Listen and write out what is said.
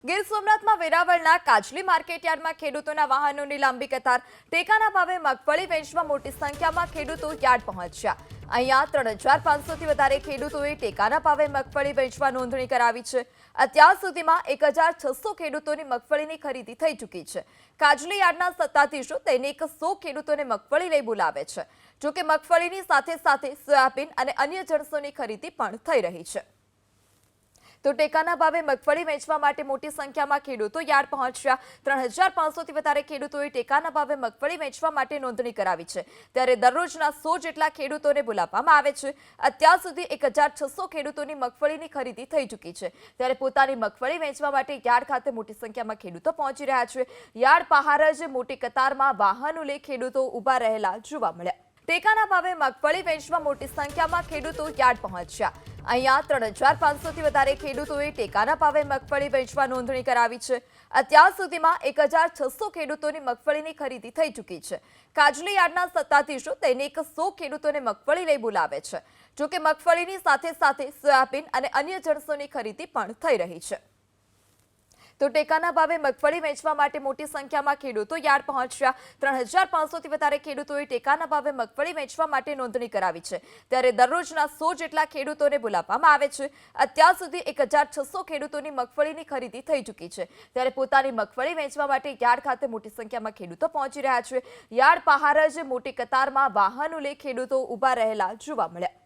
ગીર સોમનાથમાં વેરાવળના કાજલી માર્કેટયાર્ડમાં ખેડૂતોના વાહનોની લાંબી કતાર, ટેકાના ભાવે મગફળી વેચવા મોટી સંખ્યામાં ખેડૂતો યાર્ડ પહોંચ્યા। અહીંયા 3500થી વધારે ખેડૂતોએ ટેકાના ભાવે મગફળી વેચવા નોંધણી કરાવી છે। અત્યાર સુધીમાં 1600 ખેડૂતોની મગફળીની ખરીદી થઈ ચૂકી છે। કાજલી યાર્ડના સત્તાધીશો દૈનિક 100 ખેડૂતોને મગફળી લઈ બોલાવે છે। જોકે મગફળીની સાથે સાથે સોયાબીન અને અન્ય જણસોની ખરીદી પણ થઈ રહી છે। તો ટેકાના ભાવે મગફળી વેચવા માટે મોટી સંખ્યામાં ખેડૂતો યાર્ડ પહોંચ્યા। 3500થી વધારે ખેડૂતોએ ટેકાના ભાવે મગફળી વેચવા માટે નોંધણી કરાવી છે। ત્યારે દરરોજના 100 જેટલા ખેડૂતોને બોલાવવામાં આવે છે। અત્યાર સુધી 1600 ખેડૂતોની મગફળીની ખરીદી થઈ ચૂકી છે। ત્યારે પોતાની મગફળી વેચવા માટે યાર્ડ ખાતે મોટી સંખ્યામાં ખેડૂતો પહોંચી રહ્યા છે। યાર્ડ બહાર જ મોટી કતારમાં વાહનો લઈ ખેડૂતો ઊભા રહેલા જોવા મળ્યા। ટેકાના ભાવે મગફળી વેચવા મોટી સંખ્યામાં ખેડૂતો યાર્ડ પહોંચ્યા। અહીંયા 3500થી વધારે ખેડૂતોએ ટેકાના ભાવે મગફળી વેચવા નોંધણી કરાવી છે। અત્યાર સુધીમાં 1600 ખેડૂતોની મગફળીની ખરીદી થઈ ચૂકી છે। કાજલી યાર્ડના સત્તાધીશો દૈનિક 100 ખેડૂતોને મગફળી લઈ બોલાવે છે। જોકે મગફળીની સાથે સાથે સોયાબીન અને અન્ય જણસોની ખરીદી પણ થઈ રહી છે। તો ટેકાના ભાવે મગફળી વેચવા માટે મોટી સંખ્યામાં ખેડૂતો યાર્ડ પહોંચ્યા। 3500થી વધારે ખેડૂતોએ ટેકાના ભાવે મગફળી વેચવા માટે નોંધણી કરાવી છે। ત્યારે દરરોજના 100 જેટલા ખેડૂતોને બોલાવવામાં આવે છે। અત્યાર સુધી 1600 ખેડૂતોની મગફળીની ખરીદી થઈ ચૂકી છે। ત્યારે પોતાની મગફળી વેચવા માટે યાર્ડ ખાતે મોટી સંખ્યામાં ખેડૂતો પહોંચી રહ્યા છે। યાર્ડ બહાર જ મોટી કતારમાં વાહનો લઈ ખેડૂતો ઊભા રહેલા જોવા મળ્યા।